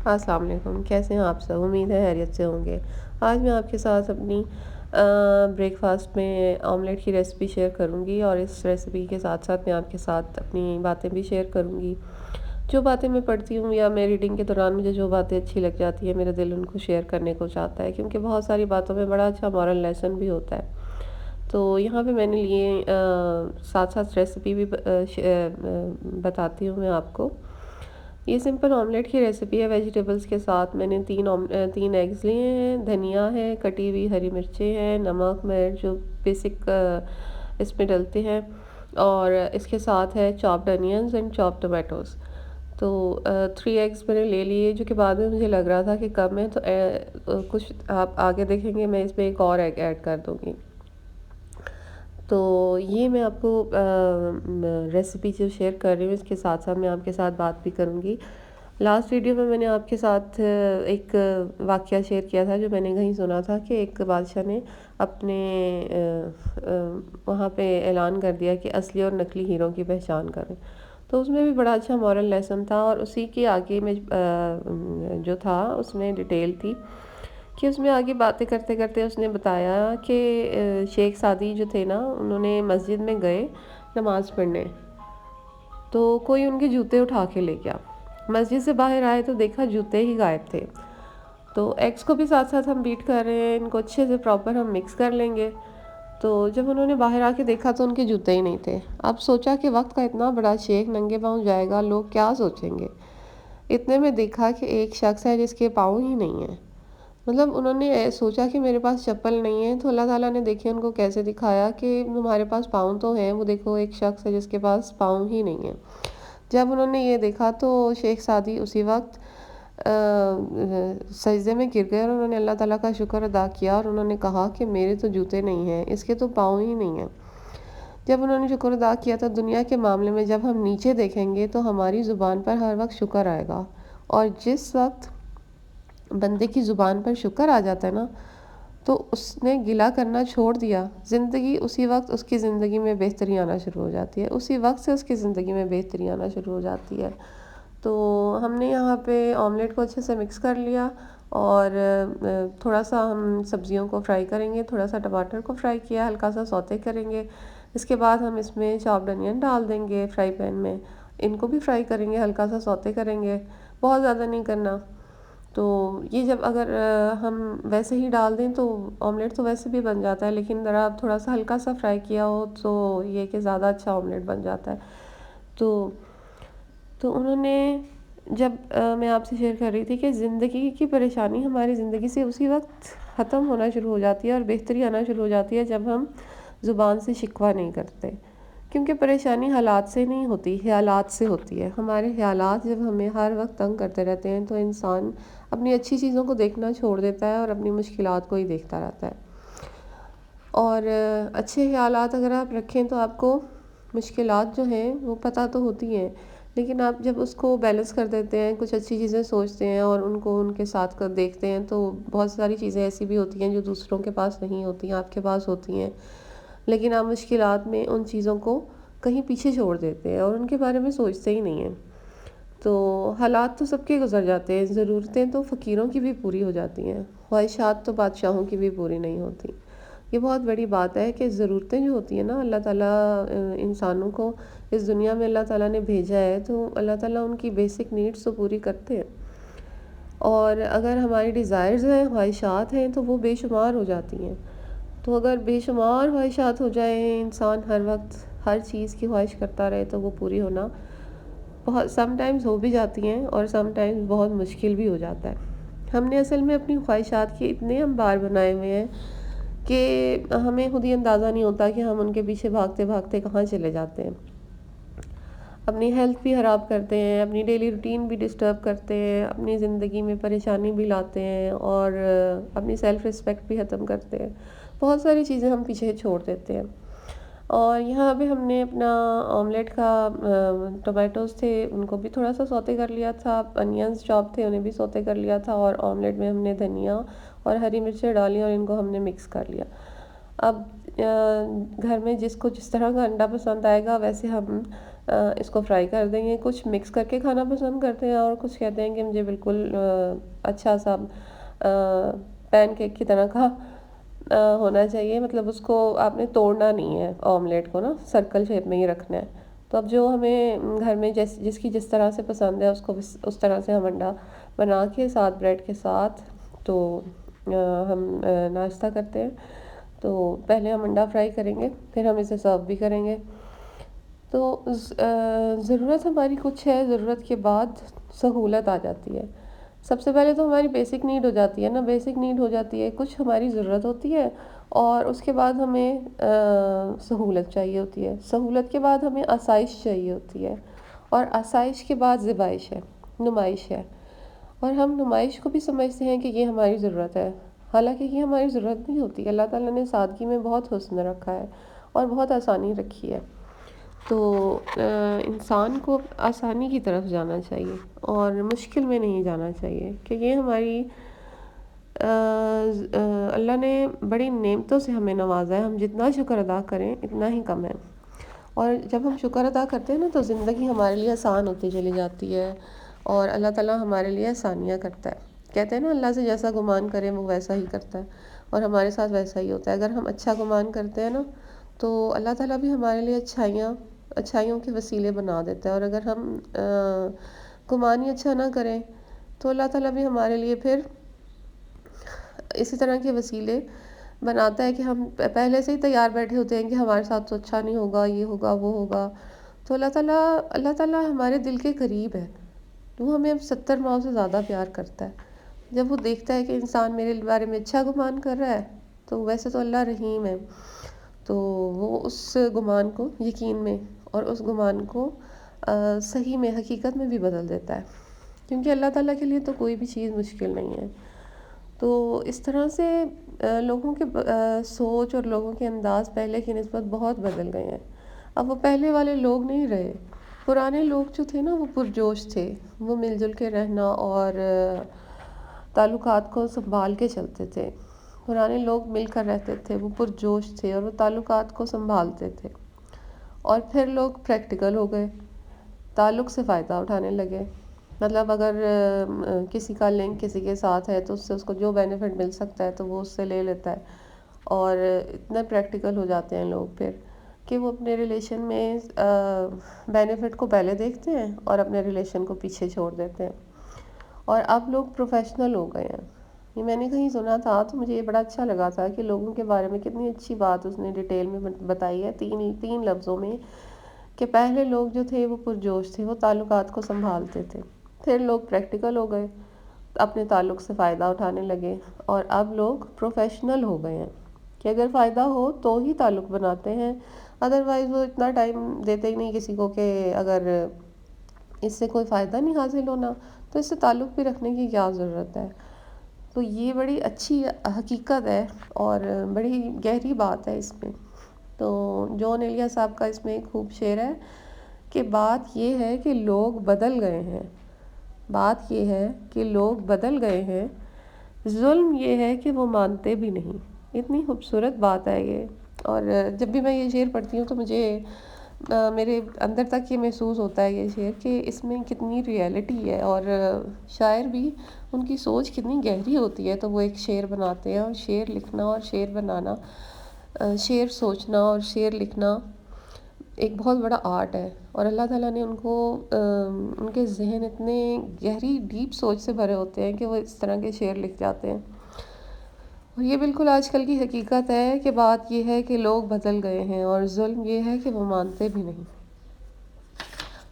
السلام علیکم، کیسے ہیں آپ سب؟ امید ہے خیریت سے ہوں گے۔ آج میں آپ کے ساتھ اپنی بریک فاسٹ میں آملیٹ کی ریسپی شیئر کروں گی، اور اس ریسپی کے ساتھ ساتھ میں آپ کے ساتھ اپنی باتیں بھی شیئر کروں گی۔ جو باتیں میں پڑھتی ہوں یا میں ریڈنگ کے دوران مجھے جو باتیں اچھی لگ جاتی ہیں، میرا دل ان کو شیئر کرنے کو چاہتا ہے، کیونکہ بہت ساری باتوں میں بڑا اچھا مورل لیسن بھی ہوتا ہے۔ تو یہاں پہ میں نے لیے ساتھ ساتھ ریسپی بھی بتاتی ہوں میں آپ کو۔ یہ سمپل آملیٹ کی ریسپی ہے ویجیٹیبلز کے ساتھ۔ میں نے تین ایگز لیے ہیں، دھنیا ہے، کٹی ہوئی ہری مرچیں ہیں، نمک مرچ جو بیسک اس میں ڈلتے ہیں، اور اس کے ساتھ ہے چاپڈ انینز اینڈ چاپڈ ٹومیٹوز۔ تو 3 ایگز میں نے لے لیے، جو کہ بعد میں مجھے لگ رہا تھا کہ کم ہے، تو کچھ آپ آگے دیکھیں گے میں اس میں ایک اور ایگ ایڈ کر دوں گی۔ تو یہ میں آپ کو ریسپی جو شیئر کر رہی ہوں، اس کے ساتھ ساتھ میں آپ کے ساتھ بات بھی کروں گی۔ لاسٹ ویڈیو میں نے آپ کے ساتھ ایک واقعہ شیئر کیا تھا جو میں نے کہیں سنا تھا کہ ایک بادشاہ نے اپنے وہاں پہ اعلان کر دیا کہ اصلی اور نقلی ہیروں کی پہچان کریں۔ تو اس میں بھی بڑا اچھا مورل لیسن تھا، اور اسی کے آگے میں جو تھا اس میں ڈیٹیل تھی کہ اس میں آگے باتیں کرتے کرتے اس نے بتایا کہ شیخ سعدی جو تھے نا، انہوں نے مسجد میں گئے نماز پڑھنے، تو کوئی ان کے جوتے اٹھا کے لے گیا۔ مسجد سے باہر آئے تو دیکھا جوتے ہی غائب تھے۔ تو ایگز کو بھی ساتھ ساتھ ہم بیٹ کر رہے ہیں، ان کو اچھے سے پراپر ہم مکس کر لیں گے۔ تو جب انہوں نے باہر آ کے دیکھا تو ان کے جوتے ہی نہیں تھے۔ اب سوچا کہ وقت کا اتنا بڑا شیخ ننگے پاؤں جائے گا، لوگ کیا سوچیں گے؟ اتنے میں دیکھا کہ ایک شخص ہے جس کے پاؤں ہی نہیں ہیں۔ مطلب انہوں نے سوچا کہ میرے پاس چپل نہیں ہے، تو اللہ تعالیٰ نے دیکھے ان کو کیسے دکھایا کہ تمہارے پاس پاؤں تو ہیں، وہ دیکھو ایک شخص ہے جس کے پاس پاؤں ہی نہیں ہیں۔ جب انہوں نے یہ دیکھا تو شیخ سعدی اسی وقت سجدے میں گر گئے، اور انہوں نے اللہ تعالیٰ کا شکر ادا کیا، اور انہوں نے کہا کہ میرے تو جوتے نہیں ہیں، اس کے تو پاؤں ہی نہیں ہیں۔ جب انہوں نے شکر ادا کیا تو دنیا کے معاملے میں جب ہم نیچے دیکھیں گے تو ہماری زبان پر ہر وقت شکر آئے گا، اور جس وقت بندے کی زبان پر شکر آ جاتا ہے نا، تو اس نے گلہ کرنا چھوڑ دیا، زندگی اسی وقت اس کی زندگی میں بہتری آنا شروع ہو جاتی ہے، اسی وقت سے اس کی زندگی میں بہتری آنا شروع ہو جاتی ہے۔ تو ہم نے یہاں پہ آملیٹ کو اچھے سے مکس کر لیا، اور تھوڑا سا ہم سبزیوں کو فرائی کریں گے، تھوڑا سا ٹماٹر کو فرائی کیا، ہلکا سا سوتے کریں گے۔ اس کے بعد ہم اس میں چاپڈ انین ڈال دیں گے فرائی پین میں، ان کو بھی فرائی کریں گے، ہلکا سا سوتے کریں گے، بہت زیادہ نہیں کرنا۔ تو یہ جب اگر ہم ویسے ہی ڈال دیں تو آملیٹ تو ویسے بھی بن جاتا ہے، لیکن ذرا آپ تھوڑا سا ہلکا سا فرائی کیا ہو تو یہ کہ زیادہ اچھا آملیٹ بن جاتا ہے۔ تو انہوں نے جب میں آپ سے شیئر کر رہی تھی کہ زندگی کی پریشانی ہماری زندگی سے اسی وقت ختم ہونا شروع ہو جاتی ہے اور بہتری آنا شروع ہو جاتی ہے جب ہم زبان سے شکوہ نہیں کرتے، کیونکہ پریشانی حالات سے نہیں ہوتی، خیالات سے ہوتی ہے۔ ہمارے خیالات جب ہمیں ہر وقت تنگ کرتے رہتے ہیں تو انسان اپنی اچھی چیزوں کو دیکھنا چھوڑ دیتا ہے اور اپنی مشکلات کو ہی دیکھتا رہتا ہے۔ اور اچھے خیالات اگر آپ رکھیں تو آپ کو مشکلات جو ہیں وہ پتہ تو ہوتی ہیں، لیکن آپ جب اس کو بیلنس کر دیتے ہیں، کچھ اچھی چیزیں سوچتے ہیں اور ان کو ان کے ساتھ کر دیکھتے ہیں، تو بہت ساری چیزیں ایسی بھی ہوتی ہیں جو دوسروں کے پاس نہیں ہوتی ہیں، آپ کے پاس ہوتی ہیں، لیکن آپ مشکلات میں ان چیزوں کو کہیں پیچھے چھوڑ دیتے ہیں اور ان کے بارے میں سوچتے ہی نہیں ہیں۔ تو حالات تو سب کے گزر جاتے ہیں، ضرورتیں تو فقیروں کی بھی پوری ہو جاتی ہیں، خواہشات تو بادشاہوں کی بھی پوری نہیں ہوتی۔ یہ بہت بڑی بات ہے کہ ضرورتیں جو ہوتی ہیں نا، اللہ تعالیٰ انسانوں کو اس دنیا میں اللہ تعالیٰ نے بھیجا ہے، تو اللہ تعالیٰ ان کی بیسک نیڈس تو پوری کرتے ہیں، اور اگر ہماری ڈیزائرز ہیں، خواہشات ہیں، تو وہ بے شمار ہو جاتی ہیں۔ تو اگر بے شمار خواہشات ہو جائیں، انسان ہر وقت ہر چیز کی خواہش کرتا رہے، تو وہ پوری ہونا بہت سم ٹائمز ہو بھی جاتی ہیں، اور سم ٹائمز بہت مشکل بھی ہو جاتا ہے۔ ہم نے اصل میں اپنی خواہشات کے اتنے انبار بنائے ہوئے ہیں کہ ہمیں خود ہی اندازہ نہیں ہوتا کہ ہم ان کے پیچھے بھاگتے بھاگتے کہاں چلے جاتے ہیں۔ اپنی ہیلتھ بھی خراب کرتے ہیں، اپنی ڈیلی روٹین بھی ڈسٹرب کرتے ہیں، اپنی زندگی میں پریشانی بھی لاتے ہیں، اور اپنی سیلف رسپیکٹ بھی ختم کرتے ہیں، بہت ساری چیزیں ہم پیچھے چھوڑ دیتے ہیں۔ اور یہاں پہ ہم نے اپنا آملیٹ کا ٹومیٹوز تھے ان کو بھی تھوڑا سا سوتے کر لیا تھا، انینز چاپ تھے انہیں بھی سوتے کر لیا تھا، اور آملیٹ میں ہم نے دھنیا اور ہری مرچیں ڈالی اور ان کو ہم نے مکس کر لیا۔ اب گھر میں جس کو جس طرح کا انڈا پسند آئے گا ویسے ہم اس کو فرائی کر دیں گے. کچھ مکس کر کے کھانا پسند کرتے ہیں اور کچھ کہتے ہیں کہ مجھے بالکل اچھا سا پین کیک کی طرح کا ہونا چاہیے. مطلب اس کو آپ نے توڑنا نہیں ہے آملیٹ کو نا، سرکل شیپ میں ہی رکھنا ہے. تو اب جو ہمیں گھر میں جس کی جس طرح سے پسند ہے اس کو اس طرح سے ہم انڈا بنا کے ساتھ بریڈ کے ساتھ تو ہم ناشتہ کرتے ہیں. تو پہلے ہم انڈا فرائی کریں گے، پھر ہم اسے سرو بھی کریں گے. تو ضرورت ہماری کچھ ہے، ضرورت کے بعد سہولت آ جاتی ہے. سب سے پہلے تو ہماری بیسک نیڈ ہو جاتی ہے نا، بیسک نیڈ ہو جاتی ہے، کچھ ہماری ضرورت ہوتی ہے اور اس کے بعد ہمیں سہولت چاہیے ہوتی ہے. سہولت کے بعد ہمیں آسائش چاہیے ہوتی ہے اور آسائش کے بعد زیبائش ہے، نمائش ہے. اور ہم نمائش کو بھی سمجھتے ہیں کہ یہ ہماری ضرورت ہے، حالانکہ یہ ہماری ضرورت نہیں ہوتی. اللہ تعالیٰ نے سادگی میں بہت حسن رکھا ہے اور بہت آسانی رکھی ہے. تو انسان کو آسانی کی طرف جانا چاہیے اور مشکل میں نہیں جانا چاہیے، کہ یہ ہماری اللہ نے بڑی نعمتوں سے ہمیں نوازا ہے. ہم جتنا شکر ادا کریں اتنا ہی کم ہے. اور جب ہم شکر ادا کرتے ہیں نا تو زندگی ہمارے لیے آسان ہوتی چلی جاتی ہے اور اللہ تعالیٰ ہمارے لیے آسانیاں کرتا ہے. کہتے ہیں نا اللہ سے جیسا گمان کریں وہ ویسا ہی کرتا ہے، اور ہمارے ساتھ ویسا ہی ہوتا ہے. اگر ہم اچھا گمان کرتے ہیں نا تو اللہ تعالیٰ بھی ہمارے لیے اچھائیوں کے وسیلے بنا دیتا ہے. اور اگر ہم گمان ہی اچھا نہ کریں تو اللہ تعالیٰ بھی ہمارے لیے پھر اسی طرح کے وسیلے بناتا ہے کہ ہم پہلے سے ہی تیار بیٹھے ہوتے ہیں کہ ہمارے ساتھ تو اچھا نہیں ہوگا، یہ ہوگا وہ ہوگا. تو اللہ تعالیٰ ہمارے دل کے قریب ہے. وہ ہمیں اب 70 ماؤں سے زیادہ پیار کرتا ہے. جب وہ دیکھتا ہے کہ انسان میرے بارے میں اچھا گمان کر رہا ہے تو ویسے تو اللہ رحیم ہے، تو وہ اس گمان کو یقین میں اور اس گمان کو صحیح میں، حقیقت میں بھی بدل دیتا ہے، کیونکہ اللہ تعالیٰ کے لیے تو کوئی بھی چیز مشکل نہیں ہے. تو اس طرح سے لوگوں کے سوچ اور لوگوں کے انداز پہلے کی نسبت بہت بدل گئے ہیں. اب وہ پہلے والے لوگ نہیں رہے. پرانے لوگ جو تھے نا وہ پرجوش تھے، وہ مل جل کے رہنا اور تعلقات کو سنبھال کے چلتے تھے. پرانے لوگ مل کر رہتے تھے، وہ پرجوش تھے اور وہ تعلقات کو سنبھالتے تھے. اور پھر لوگ پریکٹیکل ہو گئے، تعلق سے فائدہ اٹھانے لگے. مطلب اگر کسی کا لنک کسی کے ساتھ ہے تو اس کو جو بینیفٹ مل سکتا ہے تو وہ اس سے لے لیتا ہے. اور اتنے پریکٹیکل ہو جاتے ہیں لوگ پھر کہ وہ اپنے ریلیشن میں بینیفٹ کو پہلے دیکھتے ہیں اور اپنے ریلیشن کو پیچھے چھوڑ دیتے ہیں. اور اب لوگ پروفیشنل ہو گئے ہیں. یہ میں نے کہیں سنا تھا تو مجھے یہ بڑا اچھا لگا تھا کہ لوگوں کے بارے میں کتنی اچھی بات اس نے ڈیٹیل میں بتائی ہے، تین لفظوں میں، کہ پہلے لوگ جو تھے وہ پرجوش تھے، وہ تعلقات کو سنبھالتے تھے. پھر لوگ پریکٹیکل ہو گئے، اپنے تعلق سے فائدہ اٹھانے لگے. اور اب لوگ پروفیشنل ہو گئے ہیں کہ اگر فائدہ ہو تو ہی تعلق بناتے ہیں، ادروائز وہ اتنا ٹائم دیتے ہی نہیں کسی کو کہ اگر اس سے کوئی فائدہ نہیں حاصل ہونا تو اس سے تعلق بھی رکھنے کی کیا ضرورت ہے. تو یہ بڑی اچھی حقیقت ہے اور بڑی گہری بات ہے اس میں. تو جون ایلیا صاحب کا اس میں ایک خوب شعر ہے کہ بات یہ ہے کہ لوگ بدل گئے ہیں، بات یہ ہے کہ لوگ بدل گئے ہیں، ظلم یہ ہے کہ وہ مانتے بھی نہیں. اتنی خوبصورت بات ہے یہ. اور جب بھی میں یہ شعر پڑھتی ہوں تو مجھے میرے اندر تک یہ محسوس ہوتا ہے یہ شعر کہ اس میں کتنی ریئلٹی ہے اور شاعر بھی ان کی سوچ کتنی گہری ہوتی ہے. تو وہ ایک شعر بناتے ہیں اور شعر لکھنا اور شعر بنانا، شعر سوچنا اور شعر لکھنا ایک بہت بڑا آرٹ ہے. اور اللہ تعالیٰ نے ان کو ان کے ذہن اتنے گہری ڈیپ سوچ سے بھرے ہوتے ہیں کہ وہ اس طرح کے شعر لکھ جاتے ہیں. اور یہ بالکل آج کل کی حقیقت ہے کہ بات یہ ہے کہ لوگ بدل گئے ہیں اور ظلم یہ ہے کہ وہ مانتے بھی نہیں.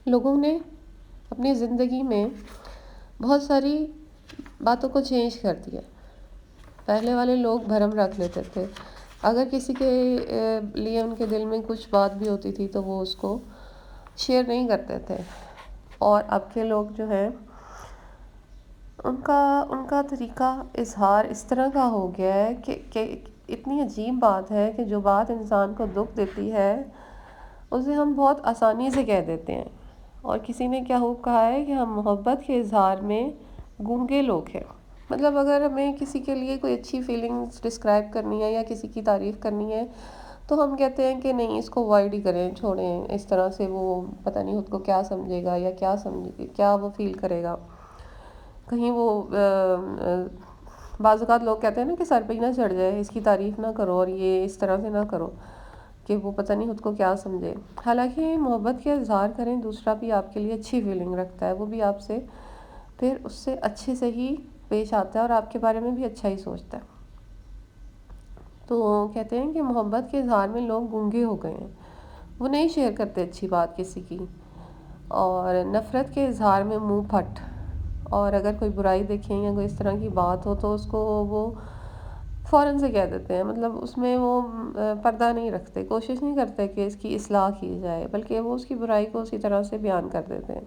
لوگوں نے اپنی زندگی میں بہت ساری باتوں کو چینج کر دیا. پہلے والے لوگ بھرم رکھ لیتے تھے، اگر کسی کے لیے ان کے دل میں کچھ بات بھی ہوتی تھی تو وہ اس کو شیئر نہیں کرتے تھے. اور اب کے لوگ جو ہیں ان کا طریقہ اظہار اس طرح کا ہو گیا ہے کہ اتنی عجیب بات ہے کہ جو بات انسان کو دکھ دیتی ہے اسے ہم بہت آسانی سے کہہ دیتے ہیں. اور کسی نے کیا خوب کہا ہے کہ ہم محبت کے اظہار میں گونگے لوگ ہیں. مطلب اگر ہمیں کسی کے لیے کوئی اچھی فیلنگز ڈسکرائب کرنی ہے یا کسی کی تعریف کرنی ہے تو ہم کہتے ہیں کہ نہیں اس کو اوائڈ ہی کریں، چھوڑیں، اس طرح سے وہ پتہ نہیں خود کو کیا سمجھے گا یا کیا وہ فیل کرے گا، کہیں وہ بعض اوقات لوگ کہتے ہیں نا کہ سر پہ ہی نہ چڑھ جائے، اس کی تعریف نہ کرو اور یہ اس طرح سے نہ کرو کہ وہ پتہ نہیں خود کو کیا سمجھے۔ حالانکہ محبت کے اظہار کریں، دوسرا بھی آپ کے لیے اچھی فیلنگ رکھتا ہے، وہ بھی آپ سے پھر اس سے اچھے سے ہی پیش آتا ہے اور آپ کے بارے میں بھی اچھا ہی سوچتا ہے۔ تو کہتے ہیں کہ محبت کے اظہار میں لوگ گنگے ہو گئے ہیں، وہ نہیں شیئر کرتے اچھی بات کسی کی، اور نفرت کے اظہار میں منہ پھٹ، اور اگر کوئی برائی دیکھیں یا کوئی اس طرح کی بات ہو تو اس کو وہ فوراً سے کہہ دیتے ہیں، مطلب اس میں وہ پردہ نہیں رکھتے، کوشش نہیں کرتے کہ اس کی اصلاح کی جائے، بلکہ وہ اس کی برائی کو اسی طرح سے بیان کر دیتے ہیں۔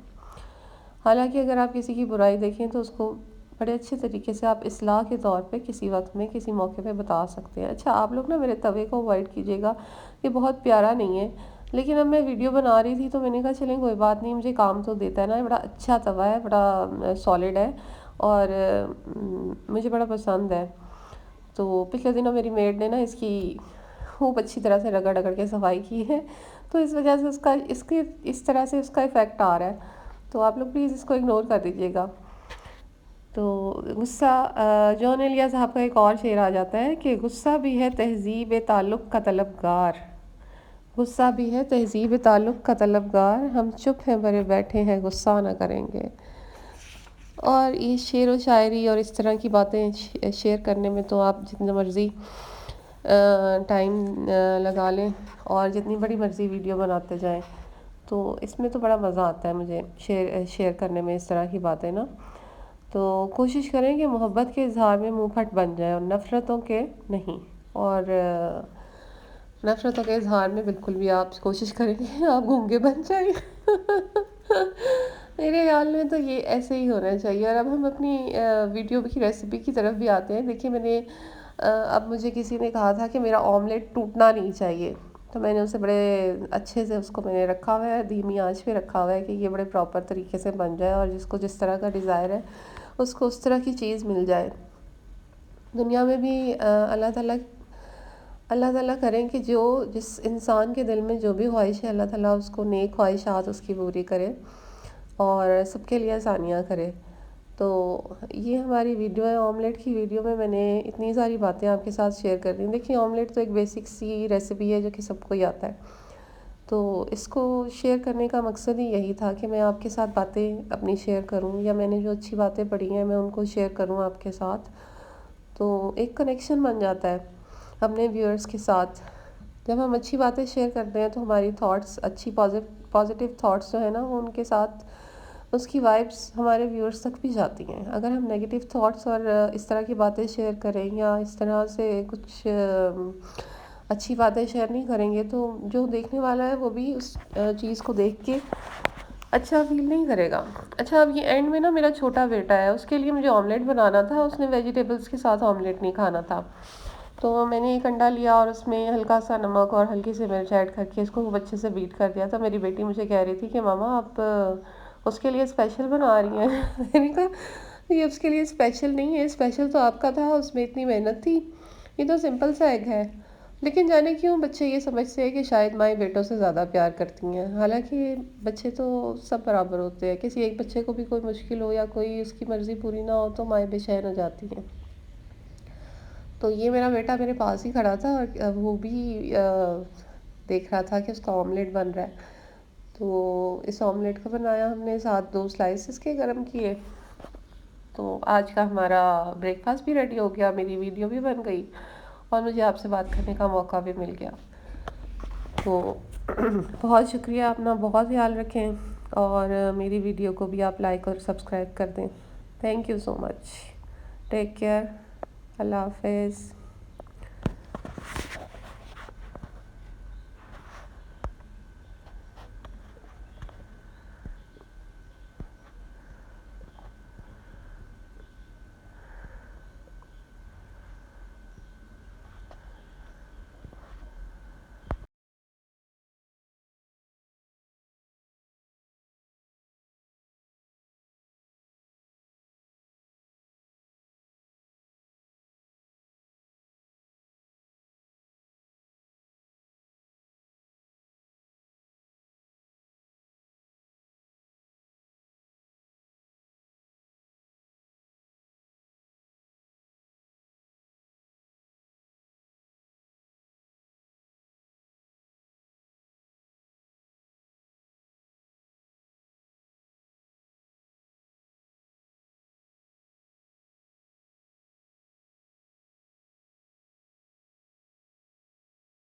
حالانکہ اگر آپ کسی کی برائی دیکھیں تو اس کو بڑے اچھے طریقے سے آپ اصلاح کے طور پہ کسی وقت میں کسی موقع پہ بتا سکتے ہیں۔ اچھا آپ لوگ نا میرے توے کو اوائڈ کیجیے گا، یہ بہت پیارا نہیں ہے، لیکن اب میں ویڈیو بنا رہی تھی تو میں نے کہا چلیں کوئی بات نہیں، مجھے کام تو دیتا ہے نا، بڑا اچھا توا ہے، بڑا سالڈ ہے اور مجھے بڑا پسند ہے۔ تو پچھلے دنوں میری میڈ نے نا اس کی خوب اچھی طرح سے رگڑ رگڑ کے صفائی کی ہے، تو اس وجہ سے اس طرح سے اس کا ایفیکٹ آ رہا ہے، تو آپ لوگ پلیز اس کو اگنور کر دیجیے گا۔ تو غصہ، جون ایلیا صاحب کا ایک اور شعر آ جاتا ہے کہ غصہ بھی ہے تہذیب تعلق کا طلبگار، غصہ بھی ہے تہذیب تعلق کا طلبگار، ہم چپ ہیں برے بیٹھے ہیں غصہ نہ کریں گے۔ اور یہ شعر و شاعری اور اس طرح کی باتیں شیئر کرنے میں تو آپ جتنا مرضی ٹائم لگا لیں اور جتنی بڑی مرضی ویڈیو بناتے جائیں، تو اس میں تو بڑا مزہ آتا ہے مجھے شیئر کرنے میں اس طرح کی باتیں نا۔ تو کوشش کریں کہ محبت کے اظہار میں منہ پھٹ بن جائے اور نفرتوں کے نہیں، اور نفرتوں کے اظہار میں بالکل بھی آپ کوشش کریں کہ آپ گونگے بن جائیں۔ میرے خیال میں تو یہ ایسے ہی ہونا چاہیے۔ اور اب ہم اپنی ویڈیو کی ریسیپی کی طرف بھی آتے ہیں۔ دیکھیے میں نے اب مجھے کسی نے کہا تھا کہ میرا آملیٹ ٹوٹنا نہیں چاہیے، تو میں نے اسے بڑے اچھے سے اس کو میں نے رکھا ہوا ہے، دھیمی آنچ پہ رکھا ہوا ہے کہ یہ بڑے پراپر طریقے سے بن جائے اور جس کو جس طرح کا ڈیزائر ہے اس کو اس طرح کی چیز مل جائے۔ دنیا میں بھی اللہ تعالیٰ کریں کہ جس انسان کے دل میں جو بھی خواہش ہے اللہ تعالیٰ اس کو نیک خواہشات اس کی پوری کرے اور سب کے لیے آسانیاں کرے۔ تو یہ ہماری ویڈیو ہے، آملیٹ کی ویڈیو میں نے اتنی ساری باتیں آپ کے ساتھ شیئر کر دی۔ دیکھیں آملیٹ تو ایک بیسک سی ریسیپی ہے جو کہ سب کو ہی آتا ہے، تو اس کو شیئر کرنے کا مقصد ہی یہی تھا کہ میں آپ کے ساتھ باتیں اپنی شیئر کروں، یا میں نے جو اچھی باتیں پڑھی ہیں میں ان کو شیئر کروں آپ کے ساتھ، تو ایک کنیکشن بن جاتا ہے اپنے ویورز کے ساتھ۔ جب ہم اچھی باتیں شیئر کرتے ہیں تو ہماری تھاٹس اچھی پازیٹیو تھاٹس جو ہے نا وہ ان کے ساتھ اس کی وائبس ہمارے ویورز تک بھی جاتی ہیں۔ اگر ہم نیگیٹو تھاٹس اور اس طرح کی باتیں شیئر کریں یا اس طرح سے کچھ اچھی باتیں شیئر نہیں کریں گے تو جو دیکھنے والا ہے وہ بھی اس چیز کو دیکھ کے اچھا فیل نہیں کرے گا۔ اچھا اب یہ اینڈ میں نا میرا چھوٹا بیٹا ہے، اس کے لیے مجھے آملیٹ بنانا تھا، اس نے ویجیٹیبلز کے ساتھ آملیٹ نہیں کھانا تھا، تو میں نے ایک انڈا لیا اور اس میں ہلکا سا نمک اور ہلکی سی مرچ ایڈ کر کے اس کو خوب اچھے سے بیٹ کر دیا۔ تو میری بیٹی مجھے کہہ رہی تھی کہ ماما آپ اس کے لیے اسپیشل بنا رہی ہیں۔ میں نے کہا یہ اس کے لیے اسپیشل نہیں ہے، اسپیشل تو آپ کا تھا، اس میں اتنی محنت تھی، یہ تو سمپل سا ایگ ہے۔ لیکن جانے کیوں بچے یہ سمجھتے ہیں کہ شاید مائیں بیٹوں سے زیادہ پیار کرتی ہیں، حالانکہ بچے تو سب برابر ہوتے ہیں، کسی ایک بچے کو بھی کوئی مشکل ہو یا کوئی اس کی مرضی پوری نہ ہو تو مائیں بے چین ہو جاتی ہیں۔ تو یہ میرا بیٹا میرے پاس ہی کھڑا تھا اور وہ بھی دیکھ رہا تھا کہ اس کا آملیٹ بن رہا ہے، تو اس آملیٹ کو بنایا ہم نے، ساتھ 2 سلائسز کے گرم کیے۔ تو آج کا ہمارا بریک فاسٹ بھی ریڈی ہو گیا، میری ویڈیو بھی بن گئی اور مجھے آپ سے بات کرنے کا موقع بھی مل گیا۔ تو بہت شکریہ، اپنا بہت خیال رکھیں اور میری ویڈیو کو بھی آپ لائک اور سبسکرائب کر دیں۔ Thank you so much, take care, اللہ حافظ۔